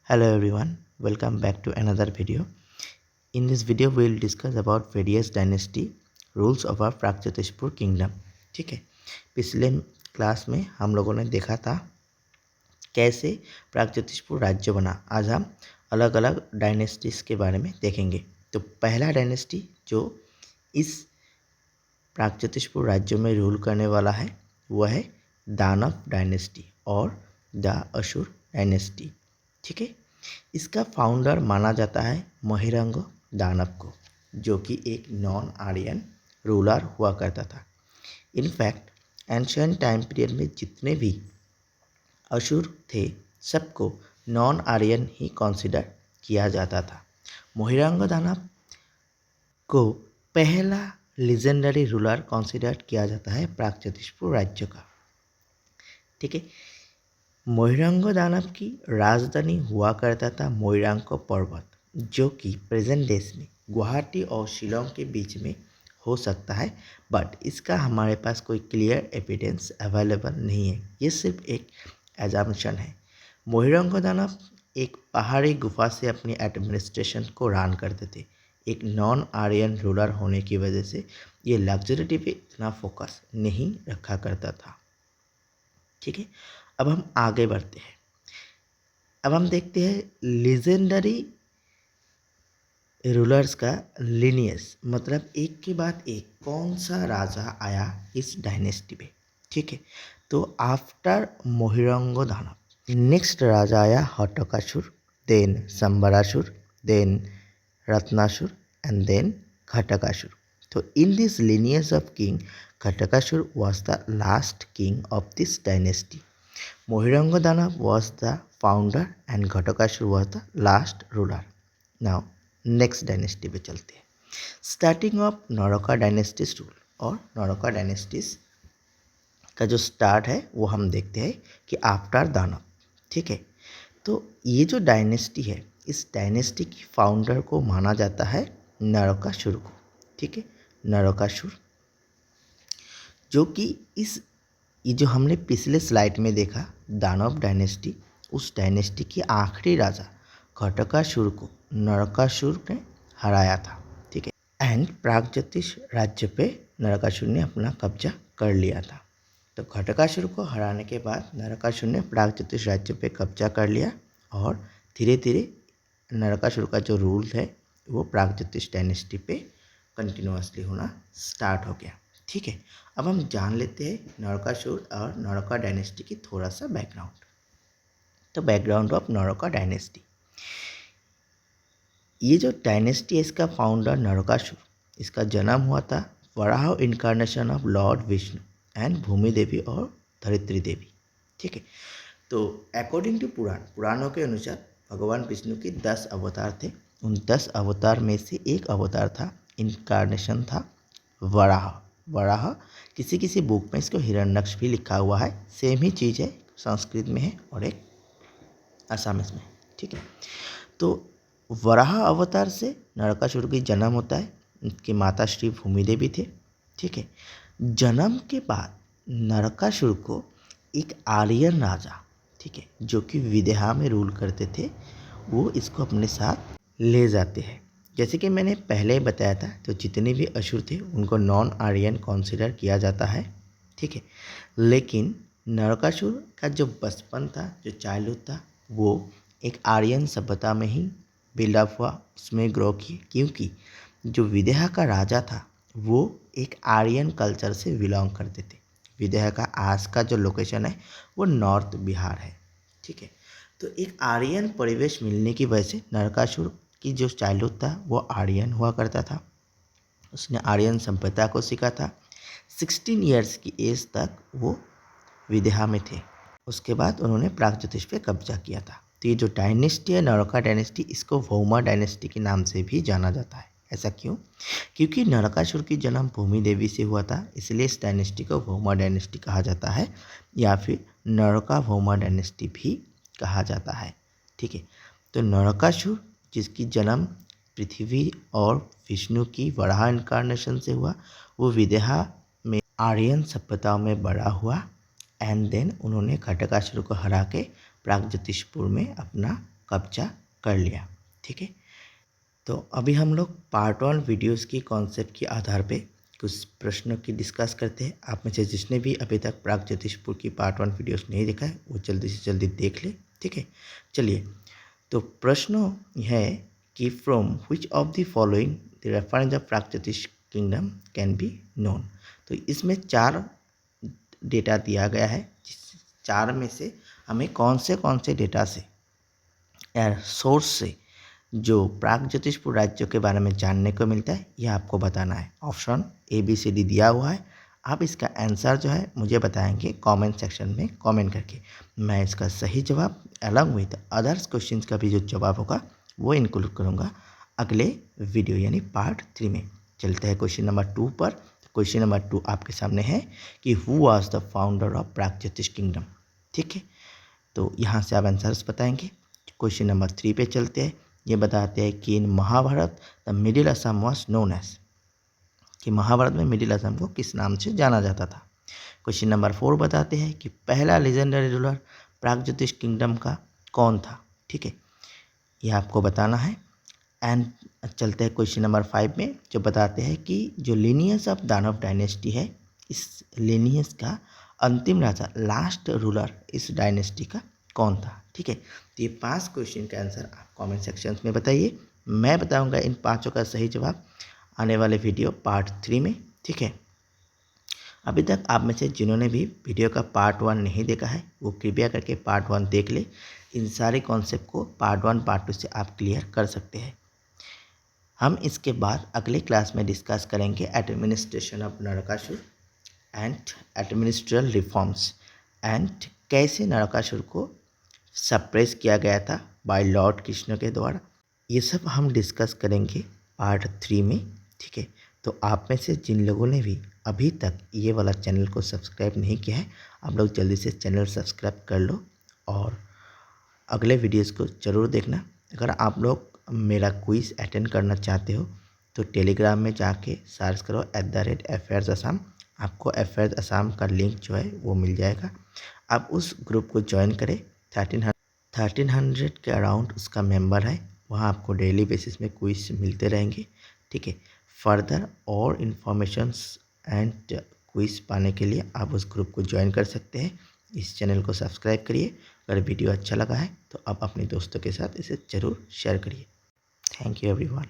Hello everyone, welcome back to another video. In this video we will discuss about various dynasty rules of our Pragjyotishpur kingdom. ठीक है, पिछले class में हम लोगों ने देखा था कैसे प्रागज्योतिषपुर राज्य बना। आज हम अलग अलग डायनेस्टीज के बारे में देखेंगे। तो पहला डायनेस्टी जो इस प्रागज्योतिषपुर राज्य में रूल करने वाला है वह है दानव डायनेस्टी और द असुर डायनेस्टी। ठीक है, इसका फाउंडर माना जाता है महिरंग दानव को, जो कि एक नॉन आर्यन रूलर हुआ करता था। इनफैक्ट एंशियंट टाइम पीरियड में जितने भी असुर थे सबको नॉन आर्यन ही कंसिडर किया जाता था। महिरंग दानव को पहला लीजेंडरी रूलर कंसिडर किया जाता है प्रागज्योतिषपुर राज्य का। ठीक है, मोइरांग दानव की राजधानी हुआ करता था मोइरांग पर्वत, जो कि प्रेजेंट डेज में गुवाहाटी और शिलोंग के बीच में हो सकता है, बट इसका हमारे पास कोई क्लियर एविडेंस अवेलेबल नहीं है। ये सिर्फ एक एजम्पशन है। मोइरांग दानव एक पहाड़ी गुफा से अपनी एडमिनिस्ट्रेशन को रन करते थे। एक नॉन आर्यन रूलर होने की वजह से ये लग्जरिटी पे इतना फोकस नहीं रखा करता था। ठीक है, अब हम आगे बढ़ते हैं। अब हम देखते हैं लीजेंडरी रूलर्स का लिनियस, मतलब एक के बाद एक कौन सा राजा आया इस डायनेस्टी पे। ठीक है, तो आफ्टर मोहिरंग दानव नेक्स्ट राजा आया Hatakasur, then Sambarasur, then Ratnasur and then Ghatakasur. So in this lineage of king, Ghatakasur was the last king of this dynasty. Mohiranga Danav was the founder and Ghatakasur was the last ruler. Now next dynasty पे चलते हैं। Starting of Naraka dynasties rule और Naraka dynasties का जो start है वो हम देखते हैं कि आफ्टर दानव। ठीक है, तो ये जो डायनेस्टी है इस डायनेस्टी की फाउंडर को माना जाता है नरकासुर को। ठीक है, नरकासुर जो कि ये जो हमने पिछले स्लाइड में देखा दानव डायनेस्टी, उस डायनेस्टी की आखिरी राजा घटकासुर को नरकासुर ने हराया था। ठीक है, एंड प्रागज्योतिष राज्य पे नरकासुर ने अपना कब्जा कर लिया था। तो घटकासुर को हराने के बाद नरकासुर ने प्रागज्योतिष राज्य पे कब्जा कर लिया और धीरे धीरे नरकासुर का जो रूल है वो प्रागज्योतिष डायनेस्टी पे कंटिन्यूसली होना स्टार्ट हो गया। ठीक है, अब हम जान लेते हैं नरकासुर और नरका डायनेस्टी की थोड़ा सा बैकग्राउंड। तो बैकग्राउंड ऑफ नरका डायनेस्टी, ये जो डायनेस्टी है इसका फाउंडर नरकासुर, इसका जन्म हुआ था Varaha incarnation of lord Vishnu and Bhumi Devi और धरित्री देवी। ठीक है, तो अकॉर्डिंग टू पुराणों के अनुसार भगवान विष्णु के 10 अवतार थे। उन 10 अवतार में से एक अवतार था इनकारनेशन था वराह। वराह किसी किसी बुक में इसको हिरण्यक्ष भी लिखा हुआ है, सेम ही चीज़ है, संस्कृत में है और एक असमिस में। ठीक है, तो वराह अवतार से नरकासुर की जन्म होता है। उनकी माता श्री भूमि देवी थे। ठीक है, जन्म के बाद नरकासुर को एक आर्यन राजा, ठीक है, जो कि विदेहा में रूल करते थे, वो इसको अपने साथ ले जाते हैं। जैसे कि मैंने पहले बताया था, तो जितने भी असुर थे उनको नॉन आर्यन कंसिडर किया जाता है। ठीक है, लेकिन नरकासुर का जो बचपन था, जो चाइल्डहुड था, वो एक आर्यन सभ्यता में ही बिल्डअप हुआ, उसमें ग्रो किए, क्योंकि जो विदेहा का राजा था वो एक आर्यन कल्चर से बिलोंग करते थे। विदेहा का आज का जो लोकेशन है वो नॉर्थ बिहार है। ठीक है, तो एक आर्यन परिवेश मिलने की वजह से नरकासुर की जो चाइल्डहुड था वो आर्यन हुआ करता था। उसने आर्यन सभ्यता को सीखा था। 16 ईयर्स की एज तक वो विदेहा में थे। उसके बाद उन्होंने प्रागज्योतिष पे कब्जा किया था। तो ये जो डायनेस्टी है नरका डायनेस्टी, इसको भौमा डायनेस्टी के नाम से भी जाना जाता है। ऐसा क्यों? क्योंकि नरकासुर की जन्म भूमि देवी से हुआ था, इसलिए इस डायनेस्टी को भौमा डायनेस्टी कहा जाता है, या फिर नरका भौमा डायनेस्टी भी कहा जाता है। ठीक है, तो नरकासुर जिसकी जन्म पृथ्वी और विष्णु की वराह इनकारनेशन से हुआ, वो विदेहा में आर्यन सभ्यताओं में बड़ा हुआ एंड देन उन्होंने घटकासुर को हरा के प्रागज्योतिषपुर में अपना कब्जा कर लिया। ठीक है, तो अभी हम लोग पार्ट 1 वीडियोस की कॉन्सेप्ट के आधार पे कुछ प्रश्नों की डिस्कस करते हैं। आप में से जिसने भी अभी तक प्रागज्योतिषपुर की पार्ट 1 वीडियोस नहीं देखा है वो जल्दी से जल्दी देख ले। ठीक है, चलिए, तो प्रश्न है कि from which of the following the reference of Pragjyotish kingdom can be known. तो इसमें 4 डेटा दिया गया है, जिस 4 में से हमें कौन से डेटा से या सोर्स से जो प्रागज्योतिषपुर राज्यों के बारे में जानने को मिलता है यह आपको बताना है। ऑप्शन ABCD दिया हुआ है। आप इसका आंसर जो है मुझे बताएंगे कमेंट सेक्शन में कमेंट करके। मैं इसका सही जवाब अलॉन्ग विद अदर्स क्वेश्चंस का भी जो जवाब होगा वो इंक्लूड करूँगा अगले वीडियो यानी पार्ट 3 में। चलते हैं क्वेश्चन नंबर 2 पर। क्वेश्चन नंबर 2 आपके सामने है कि who was the founder of Pragjyotish kingdom. ठीक है, तो यहाँ से आप आंसर्स बताएंगे। क्वेश्चन नंबर 3 पे चलते हैं। ये बताते हैं कि in Mahabharata the middle Assam was known as, कि महाभारत में मिडिल असम को किस नाम से जाना जाता था। क्वेश्चन नंबर 4 बताते हैं कि पहला लेजेंडरी रूलर प्रागज्योतिष किंगडम का कौन था। ठीक है, यह आपको बताना है। एंड चलते हैं क्वेश्चन नंबर 5 में, जो बताते हैं कि जो लीनियस ऑफ दानव डायनेस्टी है, इस लीनियस का अंतिम राजा लास्ट रूलर इस डायनेस्टी का कौन था। ठीक है, तो ये 5 क्वेश्चन का आंसर आप कमेंट सेक्शन में बताइए। मैं बताऊंगा इन 5 का सही जवाब आने वाले वीडियो पार्ट 3 में। ठीक है, अभी तक आप में से जिन्होंने भी वीडियो का पार्ट 1 नहीं देखा है वो कृपया करके पार्ट 1 देख ले। इन सारे कॉन्सेप्ट को पार्ट 1 पार्ट 2 से आप क्लियर कर सकते हैं। हम इसके बाद अगले क्लास में डिस्कस करेंगे administration of Narakasura and administrative reforms and कैसे नरकासुर को सप्रेस किया गया था बाय लॉर्ड कृष्ण के द्वारा। ये सब हम डिस्कस करेंगे पार्ट 3 में। ठीक है, तो आप में से जिन लोगों ने भी अभी तक ये वाला चैनल को सब्सक्राइब नहीं किया है आप लोग जल्दी से चैनल सब्सक्राइब कर लो और अगले वीडियोस को ज़रूर देखना। अगर आप लोग मेरा क्विज़ अटेंड करना चाहते हो तो टेलीग्राम में जाके सर्च करो @affairs assam। आपको अफेयर्स असम का लिंक जो है वो मिल जाएगा। आप उस ग्रुप को ज्वाइन करें। 1300 के अराउंड उसका मेंबर है। वहाँ आपको डेली बेसिस में क्विज मिलते रहेंगे। ठीक है, फर्दर और इन्फॉर्मेशंस एंड क्विज पाने के लिए आप उस ग्रुप को ज्वाइन कर सकते हैं। इस चैनल को सब्सक्राइब करिए। अगर वीडियो अच्छा लगा है तो आप अपने दोस्तों के साथ इसे ज़रूर शेयर करिए। Thank you everyone.